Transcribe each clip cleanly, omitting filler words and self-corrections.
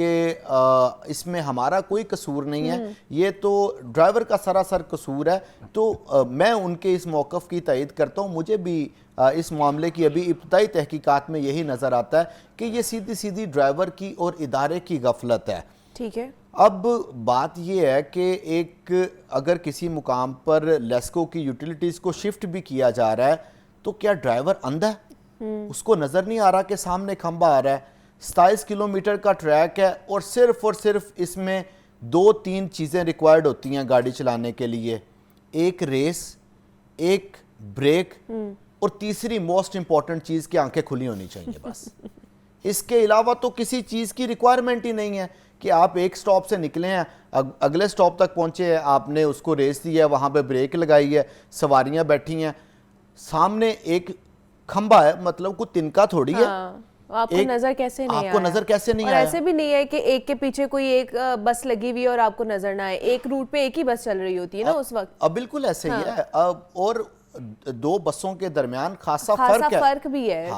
کہ اس میں ہمارا کوئی قصور نہیں ہے, یہ تو ڈرائیور کا سراسر قصور ہے. تو میں ان کے اس موقف کی تائید کرتا ہوں. مجھے بھی اس معاملے کی ابھی ابتدائی تحقیقات میں یہی نظر آتا ہے کہ یہ سیدھی سیدھی ڈرائیور کی اور ادارے کی غفلت ہے. ٹھیک ہے. اب بات یہ ہے کہ ایک اگر کسی مقام پر لیسکو کی یوٹیلیٹیز کو شفٹ بھی کیا جا رہا ہے تو کیا ڈرائیور اندھا ہے؟ اس کو نظر نہیں آ رہا کہ سامنے کھمبا آ رہا ہے. 27 کلومیٹر کا ٹریک ہے اور صرف اس میں 2-3 چیزیں ریکوائرڈ ہوتی ہیں گاڑی چلانے کے لیے. ایک ریس, ایک بریک, اور تیسری موسٹ امپورٹنٹ چیز کہ آنکھیں کھلی ہونی چاہیے بس. اس کے علاوہ تو کسی چیز کی ریکوائرمنٹ ہی نہیں ہے کہ آپ ایک سٹاپ سے نکلے ہیں, اگلے سٹاپ تک پہنچے ہیں, آپ نے اس کو ریس دی ہے, وہاں پہ بریک لگائی ہے, سواریاں بیٹھی ہیں, سامنے ایک کھمبا ہے, مطلب کوئی تنکا تھوڑی ہے. آپ کو نظر کیسے نہیں آیا؟ آپ کو نظر کیسے نہیں اور آیا؟ ایسے بھی نہیں ہے کہ ایک کے پیچھے کوئی ایک بس لگی ہوئی اور آپ کو نظر نہ آئے. ایک روٹ پہ ایک ہی بس چل رہی ہوتی ہے نا اس وقت. اب بالکل ایسے ہی ہے. اور 2 بسوں کے درمیان خاصا فرق بھی ہے.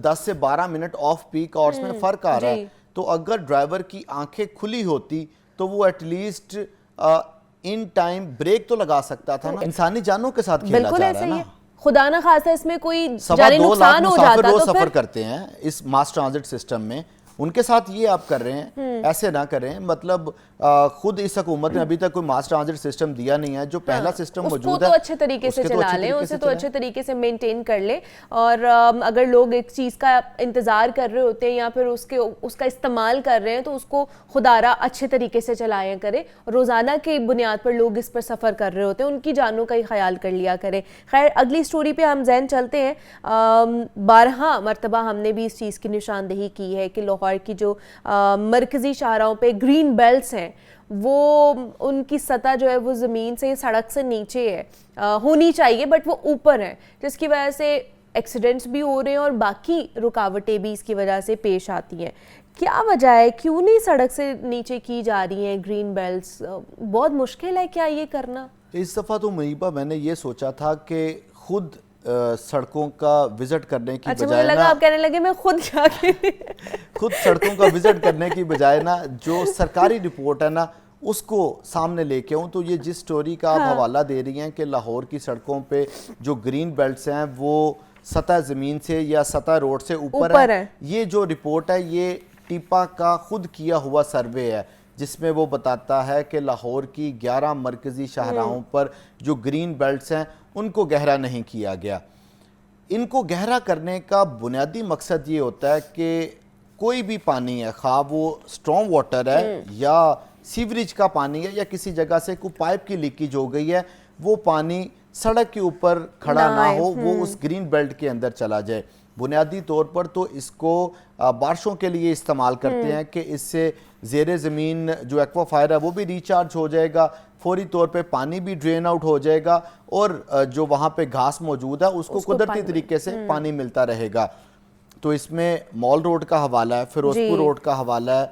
10 سے 12 منٹ آف پیک آورز میں فرق آ رہا ہے. تو اگر ڈرائیور کی آنکھیں کھلی ہوتی تو وہ at least in time brake تو لگا سکتا تھا نا. انسانی جانوں کے ساتھ کھیلا جا رہا ہے نا. خدا نہ خواستہ اس میں کوئی جانی نقصان ہو جاتا تو سفر کرتے ہیں اس ماس ٹرانزٹ سسٹم میں, ان کے ساتھ یہ آپ کر رہے ہیں, ایسے نہ کریں. مطلب خود اس حکومت نے ابھی تک کوئی ماس ٹرانزٹ سسٹم دیا نہیں ہے. جو پہلا سسٹم موجود ہے اس کو تو اچھے طریقے سے چلا لیں, اسے تو اچھے طریقے سے مینٹین کر لیں. اور اگر لوگ ایک چیز کا انتظار کر رہے ہوتے ہیں یا پھر اس کا استعمال کر رہے ہیں تو اس کو خدارہ اچھے طریقے سے چلایا کریں. روزانہ کی بنیاد پر لوگ اس پر سفر کر رہے ہوتے ہیں, ان کی جانوں کا ہی خیال کر لیا کریں. خیر, اگلی سٹوری پہ ہم ذہن چلتے ہیں. 12 مرتبہ ہم نے بھی اس چیز کی نشاندہی کی ہے کہ لاہور کی جو مرکزی شاہراہوں پہ گرین بیلٹس ہیں وہ ان کی سطح جو ہے وہ زمین سے, سڑک سے نیچے ہے, ہونی چاہیے بٹ وہ اوپر ہیں, جس کی وجہ سے ایکسیڈنٹس بھی ہو رہے ہیں اور باقی رکاوٹیں بھی اس کی وجہ سے پیش آتی ہیں. کیا وجہ ہے, کیوں نہیں سڑک سے نیچے کی جا رہی ہیں گرین بیلٹس؟ بہت مشکل ہے کیا یہ کرنا؟ اس دفعہ تو منیبہ میں نے یہ سوچا تھا کہ خود سڑکوں کا وزٹ کرنے کی بجائے مجھے لگا آپ کہنے لگے میں خود جا کے خود سڑکوں کا وزٹ کرنے کی بجائے نا جو سرکاری رپورٹ ہے نا اس کو سامنے لے کے ہوں. تو یہ جس سٹوری کا آپ حوالہ دے رہی ہیں کہ لاہور کی سڑکوں پہ جو گرین بیلٹس ہیں وہ سطح زمین سے یا سطح روڈ سے اوپر ہیں, یہ جو رپورٹ ہے یہ ٹیپا کا خود کیا ہوا سروے ہے جس میں وہ بتاتا ہے کہ لاہور کی 11 مرکزی شاہراہوں پر جو گرین بیلٹس ہیں ان کو گہرا نہیں کیا گیا. ان کو گہرا کرنے کا بنیادی مقصد یہ ہوتا ہے کہ کوئی بھی پانی ہے, خواہ وہ سٹرام واٹر ہے یا سیوریج کا پانی ہے یا کسی جگہ سے کوئی پائپ کی لیکیج ہو گئی ہے, وہ پانی سڑک کے اوپر کھڑا نہ ہو, وہ اس گرین بیلٹ کے اندر چلا جائے. بنیادی طور پر تو اس کو بارشوں کے لیے استعمال کرتے ہیں کہ اس سے زیر زمین جو ایکوا فائر ہے وہ بھی ریچارج ہو جائے گا, فوری طور پہ پانی بھی ڈرین آؤٹ ہو جائے گا اور جو وہاں پہ گھاس موجود ہے اس کو قدرتی طریقے سے پانی ملتا رہے گا. تو اس میں مال روڈ کا حوالہ ہے, فیروزپور روڈ کا حوالہ ہے,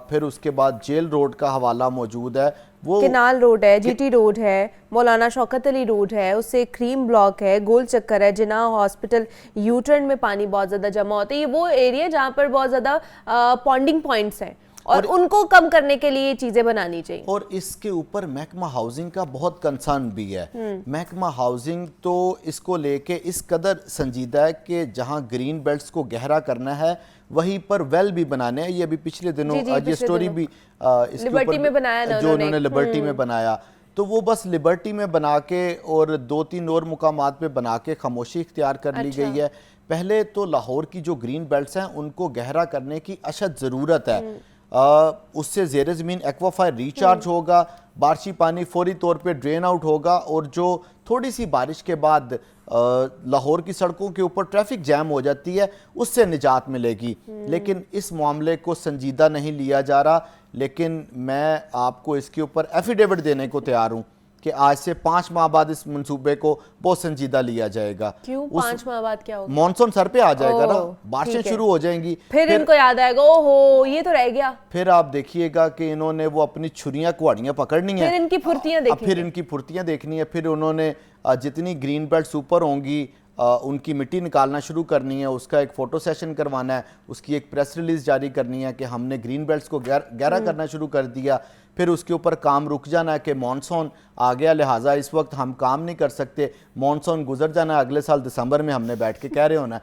پھر اس کے بعد جیل روڈ کا حوالہ موجود ہے, وہ کنال روڈ ہے, جی ٹی روڈ ہے, مولانا شوکت علی روڈ ہے, اس سے کریم بلاک ہے, گول چکر ہے, جناح ہاسپٹل یو ٹرن میں پانی بہت زیادہ جمع ہوتا ہے. یہ وہ ایریا جہاں پر بہت زیادہ پونڈنگ پوائنٹس ہیں اور ان کو کم کرنے کے لیے چیزیں بنانی چاہیے. اور اس کے اوپر محکمہ ہاؤسنگ کا بہت کنسرن بھی ہے. محکمہ ہاؤسنگ تو اس کو لے کے اس قدر سنجیدہ ہے کہ جہاں گرین بیلٹس کو گہرا کرنا ہے وہیں پر ویل بھی بنانے ہیں. یہ ابھی پچھلے دنوں یہ سٹوری بھی لبرٹی میں بنایا جو انہوں نے لبرٹی میں بنایا, تو وہ بس لبرٹی میں بنا کے اور 2-3 اور مقامات پہ بنا کے خاموشی اختیار کر لی گئی ہے. پہلے تو لاہور کی جو گرین بیلٹس ہیں ان کو گہرا کرنے کی اشد ضرورت ہے. اس سے زیر زمین ایکوا فائر ریچارج ہوگا, بارشی پانی فوری طور پہ ڈرین آؤٹ ہوگا اور جو تھوڑی سی بارش کے بعد لاہور کی سڑکوں کے اوپر ٹریفک جیم ہو جاتی ہے اس سے نجات ملے گی. لیکن اس معاملے کو سنجیدہ نہیں لیا جا رہا. لیکن میں آپ کو اس کے اوپر ایفیڈیوٹ دینے کو تیار ہوں کہ آج سے 5 ماہ بعد اس منصوبے کو بہت سنجیدہ لیا جائے گا. کیوں 5 ماہ بعد کیا ہوگا؟ مانسون سر پہ آ جائے گا نا, بارشیں شروع ہو جائیں گی, پھر ان کو یاد آئے گا اوہو یہ تو رہ گیا. پھر آپ دیکھیے گا کہ انہوں نے وہ اپنی چھریاں کواڑیاں پکڑنی ہیں, پھر ان کی پھرتیاں دیکھنی پھر ان کی پھرتیاں دیکھنی ہے. پھر انہوں نے جتنی گرین بیلٹس اوپر ہوں گی ان کی مٹی نکالنا شروع کرنی ہے، اس کا ایک فوٹو سیشن کروانا ہے، اس کی ایک پریس ریلیز جاری کرنی ہے کہ ہم نے گرین بیلٹس کو گہرا کرنا شروع کر دیا، پھر اس کے اوپر کام رک جانا ہے کہ مانسون آ گیا لہٰذا اس وقت ہم کام نہیں کر سکتے، مانسون گزر جانا ہے، اگلے سال دسمبر میں ہم نے بیٹھ کے کہہ رہے ہونا ہے